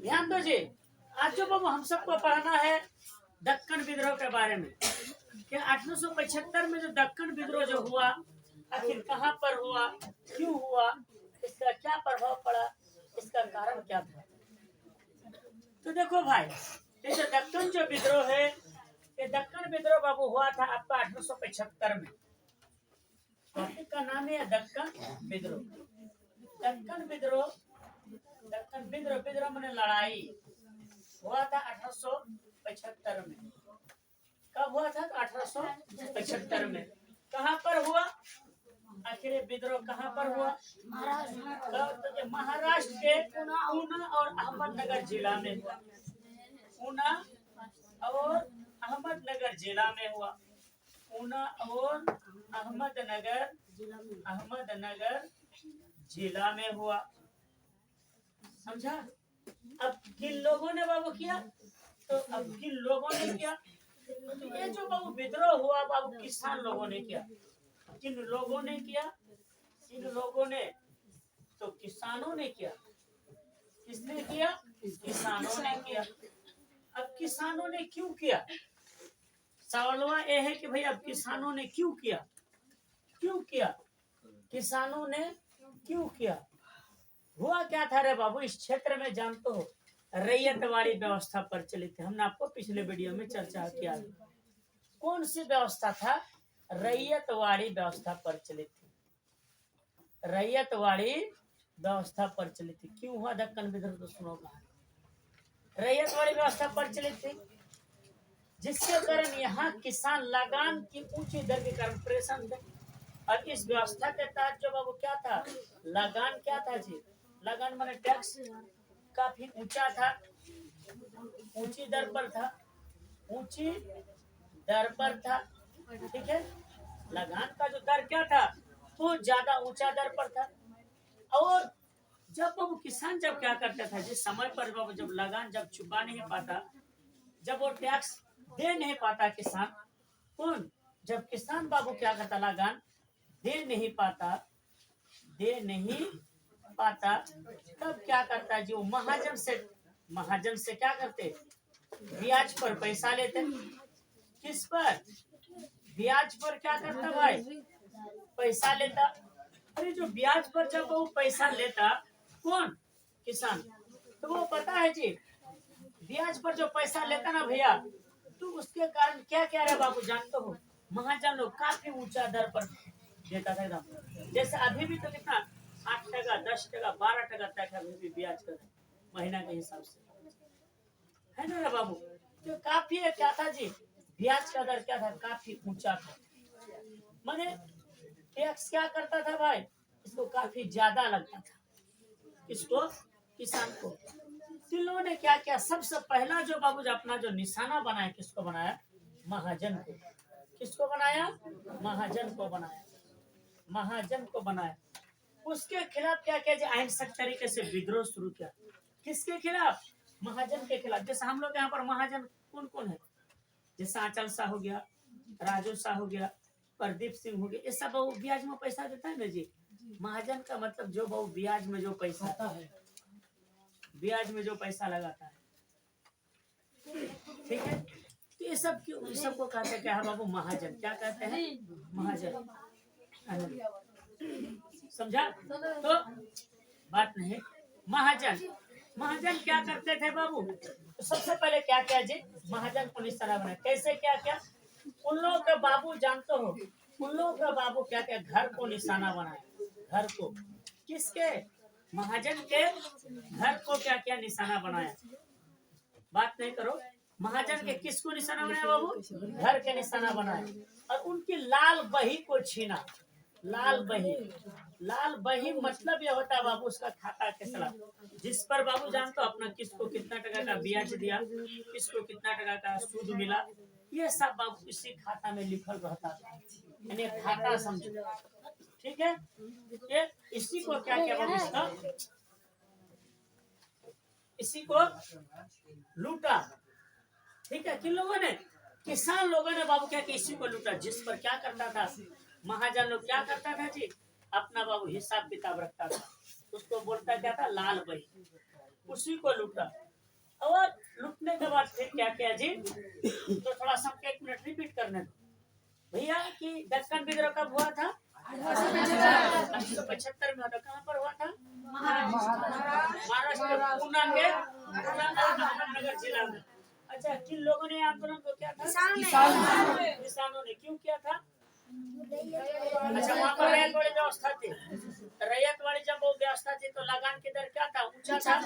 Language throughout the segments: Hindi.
ध्यान दो जी। आज जो बाबू हम सबको पढ़ना है दक्कन विद्रोह के बारे में कि 1875 में जो दक्कन विद्रोह जो हुआ, आखिर कहाँ पर हुआ, क्यों हुआ, इसका क्या प्रभाव पड़ा, इसका कारण क्या था। तो देखो भाई, ये जो दक्कन जो विद्रोह है, ये दक्कन विद्रोह बाबू हुआ था आपका 1875 में। टॉपिक का नाम है दक्कन विद्रोह। दक्कन विद्रोह, दक्कन विद्रोह, विद्रोह मैंने लड़ाई, हुआ था 1875 में। कब हुआ था? 1875 में। कहाँ पर हुआ? आखिर ये विद्रोह कहाँ पर हुआ? महाराष्ट्र के पूना और अहमदनगर जिला में हुआ। पूना और अहमदनगर जिला में हुआ। पूना और अहमदनगर जिला में हुआ। समझा? अब किन लोगों ने बाबू किया? तो अब किन लोगों ने किया? तो ये जो बाबू विद्रोह हुआ बाबू किसान लोगों ने किया। किन लोगों ने किया? इन लोगों ने, तो किसानों ने किया। किसने किया? किसानों ने किया। अब किसानों ने क्यों किया? सवाल ये है कि भाई अब किसानों ने क्यों किया? क्यों किया? किसानों ने क्यों किया? हुआ क्या था रे बाबू? इस क्षेत्र में जानते हो रैयतवाड़ी व्यवस्था प्रचलित है। हमने आपको पिछले वीडियो में चर्चा किया। कौन सी व्यवस्था था? रैयतवाड़ी व्यवस्था प्रचलित थी। रैयतवाड़ी व्यवस्था प्रचलित थी। क्यों हुआ दक्कन विद्रोह? तो सुनो कहानी। रैयतवाड़ी व्यवस्था प्रचलित थी जिसके कारण यहाँ किसान लगान की ऊंची दर के कारण परेशान थे। अब इस व्यवस्था के तहत जो बाबू क्या था? लगान क्या था जी? लगान माने टैक्स काफी ऊंचा था, ऊंची दर पर था, ऊंची दर पर था। ठीक है, लगान का जो दर क्या था? वो ज्यादा ऊंचा दर पर था। और जब बाबू किसान जब क्या करता था, जिस समय पर बाबू जब लगान जब चुका नहीं पाता, जब वो टैक्स दे नहीं पाता किसान, कौन? जब किसान बाबू क्या करता? लगान दे नहीं पाता, दे नहीं पाता, तब क्या करता जी? वो महाजन से क्या करते? ब्याज पर पैसा लेते। किस पर? ब्याज पर क्या करता भाई? पैसा लेता। अरे जो ब्याज पर जब वो पैसा लेता, कौन? किसान। तो वो पता है जी, ब्याज पर जो पैसा लेता ना भैया, तो उसके कारण क्या क्या रहा बाबू जानते हो? महाजन लोग काफी ऊंचा दर पर देता था एकदम। जैसे अभी भी तो कितना 8%, 10%, 12% तक अभी भी ब्याज कर महीना के हिसाब से, है ना रे बाबू? तो काफी क्या था जी? ब्याज का दर क्या था? काफी ऊंचा था। माने टैक्स क्या करता था भाई? इसको काफी ज्यादा लगता था। इसको, किसान को। इन लोगों ने क्या किया? सबसे पहला जो बाबू अपना जो निशाना बनाया, किसको बनाया? महाजन को। किसको बनाया? महाजन को बनाया। महाजन को बनाया। उसके खिलाफ क्या किया? अहिंसक तरीके से विद्रोह शुरू किया। किसके खिलाफ? महाजन के खिलाफ। जैसे हम लोग यहाँ पर महाजन कौन कौन है? जैसे आंचल शाह हो गया, राजू शाह हो गया, प्रदीप सिंह हो गया, ये सब बहु ब्याज में पैसा देता है ना जी। महाजन का मतलब जो बहु ब्याज में जो पैसा है, ब्याज में जो पैसा लगाता है। ठीक है, तो ये सब क्यों? सबको कहते हैं क्या बाबू? महाजन। क्या कहते हैं? महाजन। समझा? तो बात नहीं। महाजन, महाजन क्या करते थे बाबू? तो सबसे पहले क्या किया जी? महाजन को निशाना बनाया। कैसे क्या क्या? उन लोगों का बाबू जानते हो, उन लोगों का बाबू क्या क्या? घर को निशाना बनाया। घर को। किसके? महाजन के घर को क्या क्या निशाना बनाया? बात नहीं करो। महाजन के किसको निशाना बनाया बाबू? घर के निशाना बनाया। और उनकी लाल बही को छीना। लाल बही, लाल बही मतलब यह होता है बाबू उसका खाता के खिलाफ, जिस पर बाबू जानते हो अपना किसको कितना टका का ब्याज दिया, किसको कितना टका का सूद मिला, ये सब बाबू इसी खाता में लिखल रहता था। यानी खाता समझो। ठीक है, ये इसी को क्या क्या बाबू? इसका, इसी को लूटा। ठीक है, किन लोगों ने? किसान लोगों ने बाबू क्या इसी को लूटा। जिस पर क्या करता था महाजन लोग? क्या करता था जी? अपना बाबू हिसाब किताब रखता था। उसको बोलता क्या था? लाल बही। उसी को लूटा। छूटने के बाद फिर क्या किया जी, तो थोड़ा सा हमको 1 मिनट रिपीट करने दो भैया कि दक्कन विद्रोह कब हुआ था? 1875 में हुआ था। कहाँ पर हुआ था? महाराष्ट्र पूना के अहमदनगर जिला में। अच्छा, किन लोगों ने आंदोलन को किया था? किसानों ने। क्यों किया था? अच्छा, वहाँ पर रैयत वाली व्यवस्था थी। रैयत वाली जब वो व्यवस्था थी तो लगान की दर क्या था? ऊंचा था।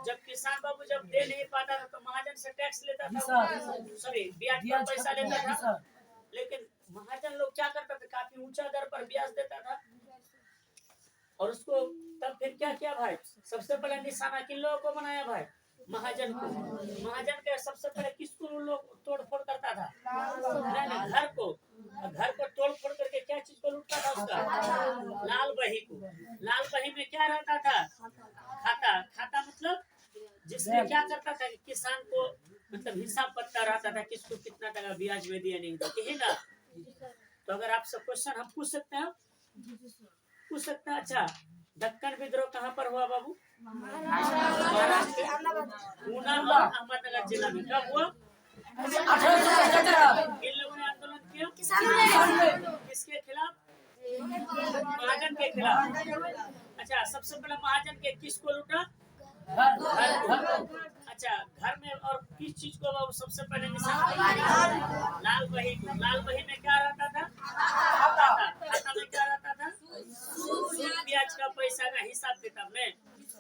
जब किसान बाबू जब दे नहीं पाता था तो महाजन से टैक्स लेता था, सॉरी ब्याज पर पैसा लेता था। लेकिन महाजन लोग क्या करता था? काफी ऊंचा दर पर ब्याज देता था। और उसको तब फिर क्या किया भाई? सबसे पहले निशाना किन लोगों को बनाया भाई? महाजन को। महाजन के सबसे पहले किसको लोग तोड़ फोड़ करता था? नहीं, घर को। घर को तोड़ फोड़ करके क्या चीज को लूटता था? उसका लाल बही को। लाल बही में क्या रहता था? खाता। खाता मतलब जिसमें क्या करता था कि किसान को मतलब हिसाब पत्ता रहता था, किसको कितना टका ब्याज में दिया नहीं दिया ना। तो अगर आपसे क्वेश्चन हम पूछ सकते हैं, अच्छा दक्कन विद्रोह कहाँ पर हुआ बाबू? महाराष्ट्र पूना और अहमदनगर जिला में। कब हुआ? 1875। इन लोगों ने आंदोलन किया किसके खिलाफ? महाजन के खिलाफ। अच्छा, सबसे पहले महाजन के किसको लूटा? अच्छा, घर में और किस चीज को बाबू सबसे पहले निशाना? लाल बही को। लाल बही में क्या रहता था? खाता में क्या रहता था? सूद ब्याज का पैसा का हिसाब किताब में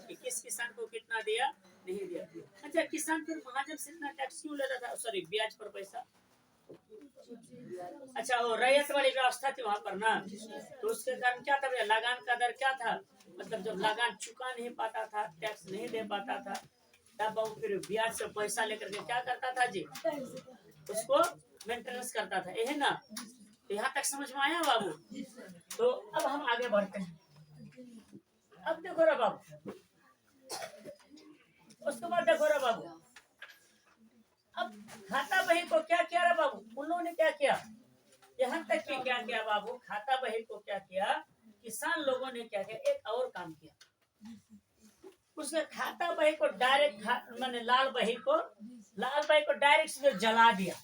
कि किस किसान को कितना दिया नहीं दिया। अच्छा, किसान फिर महाजन से इतना टैक्स क्यों लेता था? सॉरी, ब्याज पर पैसा। अच्छा, वो रैयत वाली व्यवस्था थी वहाँ पर ना, तो उसके कारण क्या था? लगान का दर क्या था? मतलब जब लगान चुका नहीं पाता था, टैक्स नहीं दे पाता था, तब वो फिर ब्याज से पैसा लेकर के क्या करता था जी? उसको मेंटेनेंस करता था। यही ना? तो यहाँ तक समझ में आया बाबू? तो अब हम आगे बढ़ते हैं। अब देखो रे बाबू, उसके बाद देखो रे बाबू, अब खाता बही को क्या किया रे बाबू? उन लोगों ने क्या किया? यहाँ तक कि क्या किया बाबू? खाता बही को क्या किया? किसान लोगों ने क्या किया? एक और काम किया। उसने खाता बही को डायरेक्ट मैंने लाल बही को डायरेक्ट से जला दिया।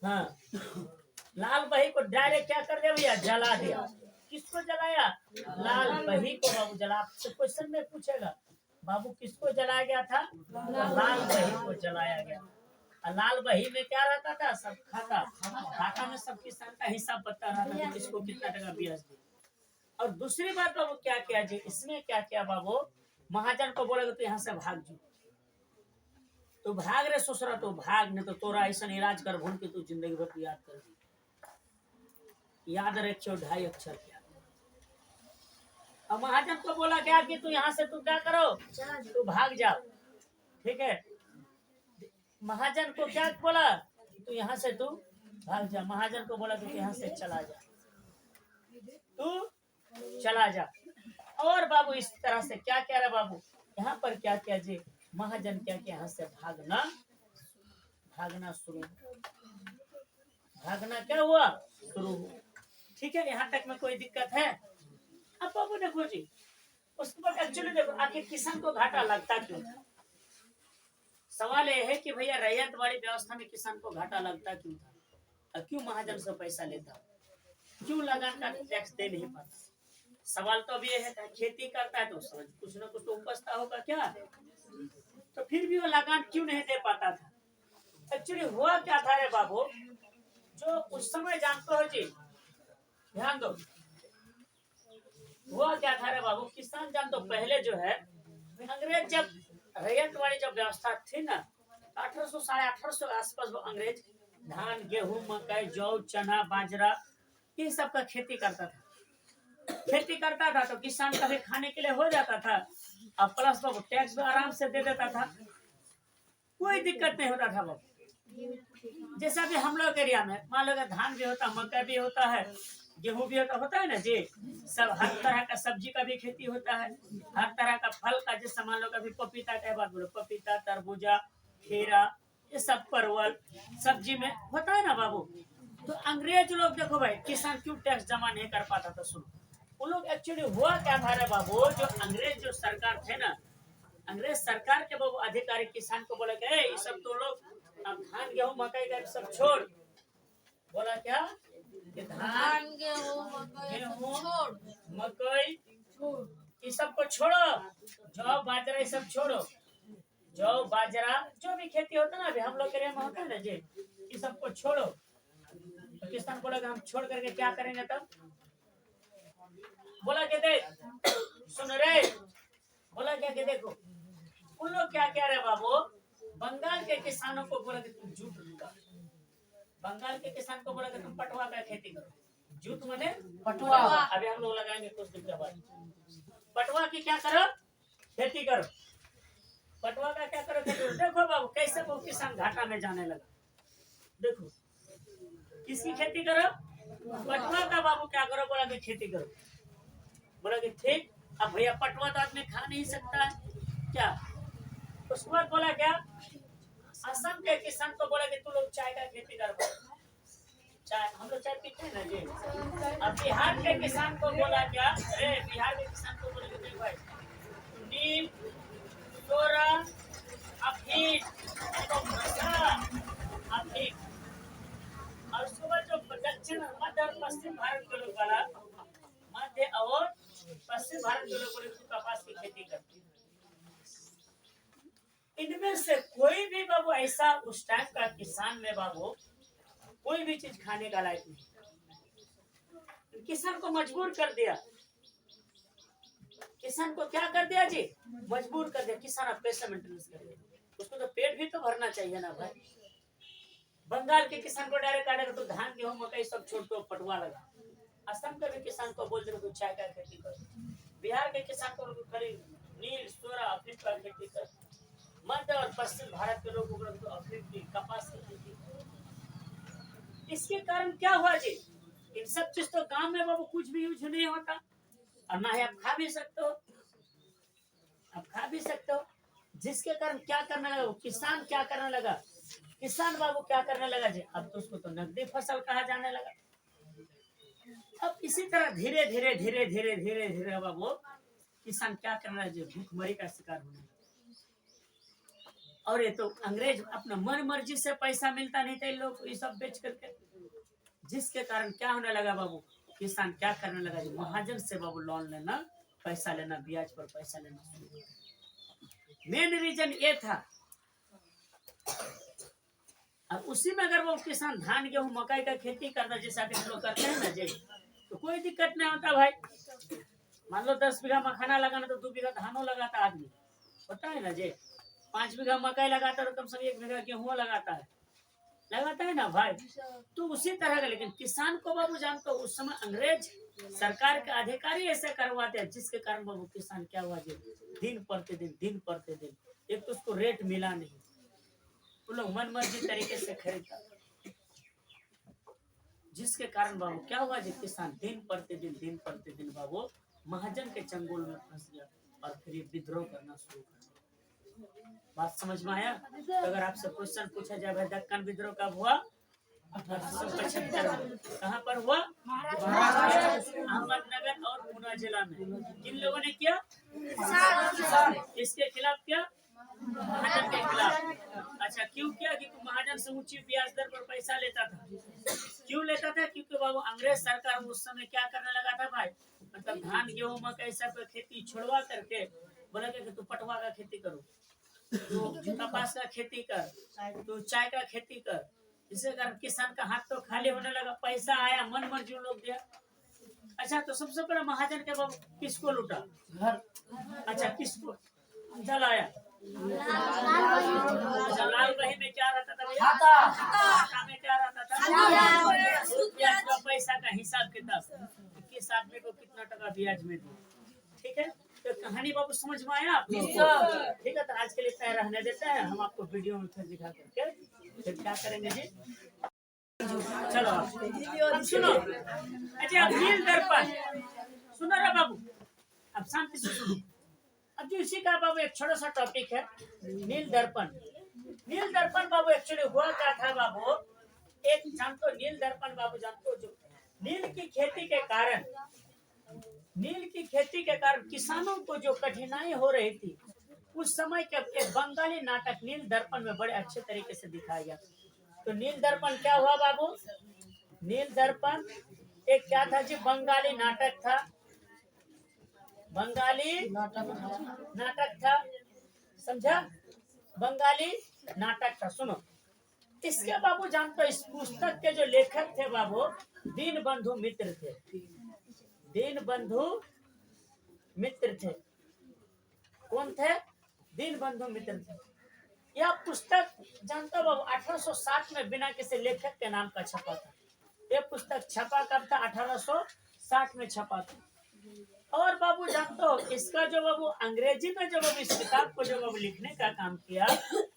हाँ, लाल बही को डायरेक्ट क्या कर दिया भैया? जला दिया। किसको जलाया? लाल बही को बाबू जला। आपसे क्वेश्चन में पूछेगा बाबू किसको जलाया गया था? लाल बही को जलाया गया। लाल बही में क्या रहता था? सब खाता। खाता में सब किसान का हिसाब पता रहता था, किसको कितना टका ब्याज दिया। और दूसरी बात बाबू क्या किया जी? इसमें क्या किया बाबू? महाजन को बोलेगा तो यहाँ से भाग जो, तो भाग रे ससुरा, तो भाग, नहीं तो तोरा ऐसा इलाज कर भूल के तू जिंदगी भर याद कर दी। याद रखियो 2.5 अक्षर क्या। और महाजन को बोला क्या कि तू यहाँ से तू क्या करो? तू भाग जाओ। ठीक है, महाजन को क्या बोला? तू यहाँ से तू भाग जा। महाजन को बोला तू यहाँ से चला जा, तू चला जा। और बाबू इस तरह से क्या कह रहा बाबू? यहाँ पर क्या किया जी? महाजन क्या किया? यहाँ से भागना शुरू। भागना क्या हुआ? शुरू। ठीक है, यहाँ तक में कोई दिक्कत है? अब बाबू देखो जी, उसके बाद एक्चुअली देखो आखिर किसान को घाटा लगता क्यों? सवाल यह है कि भैया रैयत वाली व्यवस्था में किसान को घाटा लगता क्यों था? क्यों महाजन से पैसा लेता? क्यों लगान का टैक्स दे नहीं पाता? सवाल तो अब ये है, खेती करता है तो समझ कुछ ना कुछ तो उपजता होगा क्या, तो फिर भी वो लगान क्यों नहीं दे पाता था? एक्चुअली हुआ क्या था रे बाबू? जो उस समय जानते हो जी, ध्यान दो, हुआ क्या था रे बाबू? किसान जान तो पहले जो है अंग्रेज जब रैयत वाली जब व्यवस्था थी ना, 1800 साढ़े 1800 के आसपास वो अंग्रेज धान, गेहूं, मकई, जौ, चना, बाजरा इन सब का खेती करता था। खेती करता था तो किसान का भी खाने के लिए हो जाता था, और प्लस बाबू टैक्स भी आराम से दे देता था, कोई दिक्कत नहीं होता था बाबू। जैसा भी हम लोग एरिया में मान लो धान भी होता है, मकई भी होता है, गेहूं भी होता है ना जी, सब हर तरह का सब्जी का भी खेती होता है, हर तरह का फल का, जैसे मान लो कभी पपीता का बात बोलो, पपीता, तरबूजा, खीरा, ये सब परवल सब्जी में होता है ना बाबू। तो अंग्रेज लोग देखो भाई किसान क्यों टैक्स जमा नहीं कर पाता था? सुनो, उन लोग एक्चुअली हुआ क्या था रे बाबू? जो अंग्रेज जो सरकार थे ना, अंग्रेज सरकार के बाबू अधिकारी किसान को बोला कि ये सब तो लोग अब धान गेहूं मकई का सब छोड़, बोला क्या कि धान गेहूं मकई ये सब को छोड़ो, जौ बाजरा ये सब छोड़ो, जौ बाजरा जो भी खेती होता है ना अभी हम लोग के एरिया में होता है ना जी, ये सबको छोड़ो। तो किसान बोला कि हम छोड़ करके क्या करेंगे तब? बोला कि देख सुन रे, बोला क्या कि देखो उन लोग क्या कह रहे बाबू, बंगाल के किसानों को बोला कि तुम जूट लूटा, बंगाल के किसान को बोला कि तुम पटुआ का खेती करो, जूट मने पटुआ, अभी हम लोग लगाएंगे कुछ दिन के बाद, पटुआ की क्या करो खेती करो, पटुआ का क्या करो खेती करो। देखो बाबू कैसे वो किसान घाटा में जाने लगा, देखो किसकी खेती करो, पटुआ का बाबू क्या करो, बोला कि खेती करो, बोला कि ठीक। अब भैया पटुआ तो आदमी खा नहीं सकता है क्या, उसके बाद बोला क्या, असम के किसान को बोला कि तू लोग चाय का खेती कर, चाय हम लोग चाय पीते हैं ना जी। अब बिहार के किसान को बोला क्या, अरे बिहार के किसान को बोला कि देख भाई नीम तोरा अफीम अफीम, और उसके बाद जो दक्षिण मध्य और पश्चिम भारत के लोग वाला, मध्य और पश्चिम भारत के लोग कपास की खेती करते हैं। इनमें से कोई भी बाबू ऐसा उस टाइम का किसान में बाबू कोई भी चीज खाने का लायक नहीं, किसान को मजबूर कर दिया, किसान को क्या कर दिया जी, मजबूर कर दिया, किसान अब पैसा मेंटेनेंस कर दिया, उसको तो पेट भी तो भरना चाहिए ना भाई। बंगाल के किसान को डायरेक्ट काटेगा तो धान गेहूं मकई सब छोड़ के पटुआ लगा, असम के भी किसान को बोल देगा तो चाय का खेती कर, बिहार के किसान को खाली नील सोरा अफीम का खेती कर, मध्य और पश्चिम भारत के लोगों को तो अफीम की कपास की खेती। इसके कारण क्या हुआ जी, इन सब चीज तो गांव में बाबू कुछ भी यूज नहीं होता, और ना ही आप खा भी सकते हो, आप खा भी सकते हो, जिसके कारण क्या करने लगा वो किसान, क्या करने लगा किसान बाबू, क्या करने लगा जी, अब तो उसको तो नकदी फसल कहा जाने लगा। अब इसी तरह धीरे धीरे धीरे धीरे धीरे धीरे बाबू किसान क्या करना है जी, भूखमरी का शिकार होने लगा। और ये तो अंग्रेज अपना मन मर्जी से पैसा मिलता नहीं था इन लोग ये सब बेच करके, जिसके कारण क्या होने लगा बाबू, किसान क्या करने लगा जी, महाजन से बाबू लोन लेना, पैसा लेना, ब्याज पर पैसा लेना। मेन रीजन ये था। और उसी में अगर वो किसान धान गेहूं मकई का खेती करता जैसा कि लोग करते हैं ना जी, तो कोई दिक्कत नहीं होता भाई। मान लो 10 बीघा मखाना लगाना तो 2 बीघा धानों लगाता आदमी, होता है ना जी। 5 बीघा मकई लगाता तो कम से कम 1 बीघा गेहूं लगाता है ना भाई। तो उसी तरह का, लेकिन किसान को बाबू जानते हो उस समय अंग्रेज सरकार के अधिकारी ऐसे करवाते हैं, जिसके कारण बाबू किसान क्या हुआ जी, दिन पड़ते दिन एक तो उसको रेट मिला नहीं, वो लोग मन मर्जी तरीके से खरीदता, जिसके कारण बाबू क्या हुआ जी, किसान दिन पड़ते दिन बाबू महाजन के चंगुल में फंस गया और फिर ये विद्रोह करना शुरू कर दिया। बात समझ में आया? तो अगर आपसे क्वेश्चन पूछा जाए भाई दक्कन विद्रोह कब हुआ, 1875 कहाँ पर हुआ, अहमदनगर और पूना जिला में। किन लोगों ने किया, इसके खिलाफ किया, महाजन के खिलाफ। अच्छा क्यों किया, क्योंकि महाजन से ऊंची ब्याज दर पर पैसा लेता था। क्यों लेता था, क्योंकि बाबू अंग्रेज सरकार उस समय क्या करने लगा था भाई, मतलब धान गेहूं मकई सब खेती छुड़वा करके बोला कि तू पटुआ का खेती करो, तो कपास का खेती कर, तो चाय का खेती कर, जिसके कारण किसान का हाथ तो खाली होने लगा, पैसा आया मन मर्जी लोग दिया। अच्छा तो सबसे पहले महाजन के बाबू किसको लूटा, घर, अच्छा किसको जलाया, लाल बही में क्या रहता था भैया, खाता में क्या रहता था, पैसा का हिसाब किताब, किस आदमी को कितना टका ब्याज में दो। ठीक है, तो कहानी बाबू समझ में आया आप लोग को? ठीक है, तो आज के लिए तय रहने देते हैं, हम आपको वीडियो में फिर दिखा करके फिर क्या करेंगे जी। चलो अब सुनो, अच्छा नील दर्पण सुनो रे बाबू, अब शांति से सुनो। अब जो इसी का बाबू एक छोटा सा टॉपिक है नील दर्पण। नील दर्पण बाबू एक्चुअली हुआ क्या था बाबू, एक जानते हो नील दर्पण बाबू जानते हो, जो नील की खेती के कारण किसानों को जो कठिनाई हो रही थी, उस समय के एक बंगाली नाटक नील दर्पण में बड़े अच्छे तरीके से दिखाया गया। तो नील दर्पण क्या हुआ बाबू? नील दर्पण एक क्या था जी? बंगाली नाटक था, बंगाली नाटक था, समझा? बंगाली नाटक था। सुनो, इसके बाबू जानते हो इस पुस्तक के जो लेखक थे बाबू, दीनबंधु मित्र थे। दीनबंधु मित्र थे। कौन थे? दीनबंधु मित्र थे। यह पुस्तक जानते हो बाबू 1860 में बिना किसी लेखक के नाम का छपा था। यह पुस्तक छपा कब था? 1860 में छपा था। और बाबू जानते हो इसका जो बाबू अंग्रेजी में जो बाबू इस किताब को जो बाबू लिखने का काम किया,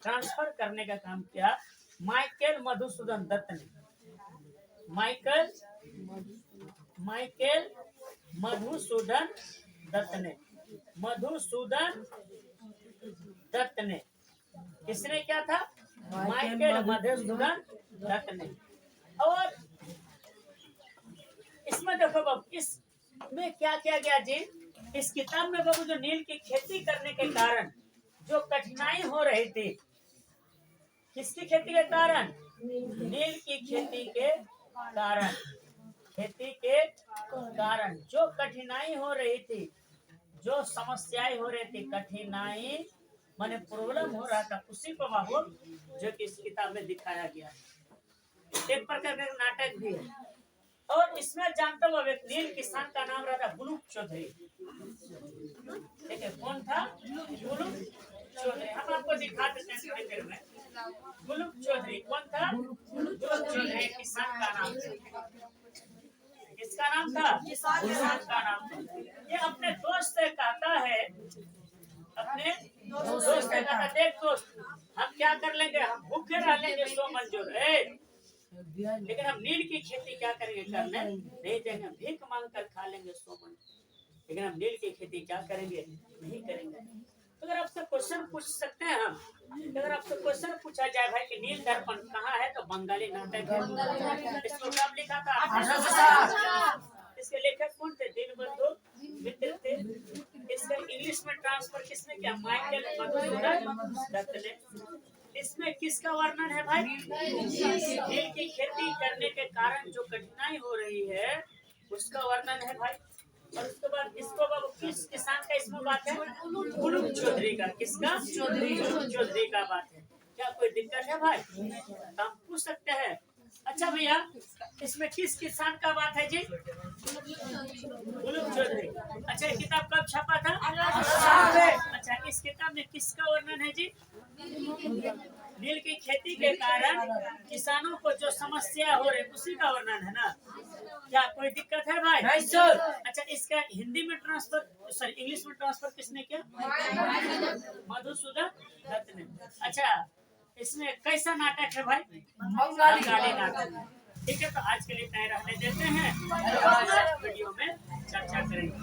ट्रांसफर करने का काम किया, माइकल मधुसूदन दत्त ने। माइकल मधुसूदन दत्त ने। मधुसूदन दत्त ने। किसने क्या था? माइकल मधुसूदन दत्त ने। और इसमें देखो बाबू, इसमें क्या किया गया जी? इस किताब में बाबू जो नील की खेती करने के कारण जो कठिनाई हो रही थी, किसकी खेती के कारण? नील की खेती के कारण। खेती के कारण जो कठिनाई हो रही थी, जो समस्याएं हो रही थी, कठिनाई माने प्रॉब्लम हो रहा था, उसी को बाबू जो कि इस किताब में दिखाया गया। एक प्रकार का नाटक भी है। और इसमें जानता हूँ एक नील किसान का नाम रहा था बुलुक चौधरी। ठीक है, कौन था? बुलुक चौधरी। हम आपको दिखा देते हैं थोड़ी देर में। बुलुक चौधरी कौन था? बुलुक चौधरी किसान का नाम था। किसका नाम था? किसान का नाम था। ये अपने दोस्त से कहता है, अपने दोस्त से कहता, देख दोस्त, हम क्या कर लेंगे? हम भूखे रह लेंगे 100 मंजूर है, लेकिन हम नील की खेती क्या करेंगे? करने नहीं देंगे। भीख मांग कर खा लेंगे 100 मंजूर, लेकिन हम नील की खेती क्या करेंगे? नहीं करेंगे। तो अगर आपसे क्वेश्चन पूछ सकते हैं हम, अगर आपसे क्वेश्चन पूछा जाए भाई कि नील दर्पण कहाँ है, तो बंगाली नाटक है। इसको कब लिखा था? 1860। इसके लेखक कौन थे? दीनबंधु मित्र थे। इसका इंग्लिश में ट्रांसफर किसने किया? माइकल मधुसूदन दत्त ने। इसमें किसका वर्णन है भाई? नील की खेती करने के कारण जो कठिनाई हो रही है उसका वर्णन है भाई। और उसके बाद इसको बाबू किस किसान का इसमें बात है? बुलुक चौधरी का। किसका? बुलुक चौधरी का बात है। क्या कोई दिक्कत है भाई? तो हम पूछ सकते हैं। अच्छा भैया, इसमें किस किसान का बात है जी? बुलुक चौधरी। अच्छा, ये किताब कब छपा था? अच्छा, इस किताब में किसका वर्णन है जी? नील की खेती के कारण किसानों को जो समस्या हो रही उसी का वर्णन है ना? क्या कोई दिक्कत है भाई? नहीं सर। अच्छा, इसका हिंदी में ट्रांसफर, सॉरी इंग्लिश में ट्रांसफर किसने किया? मधुसूदन दत्त ने। अच्छा, इसमें कैसा नाटक है भाई? बंगाली नाटक। ठीक है, तो आज के लिए तय रहने देते हैं, वीडियो में चर्चा करेंगे।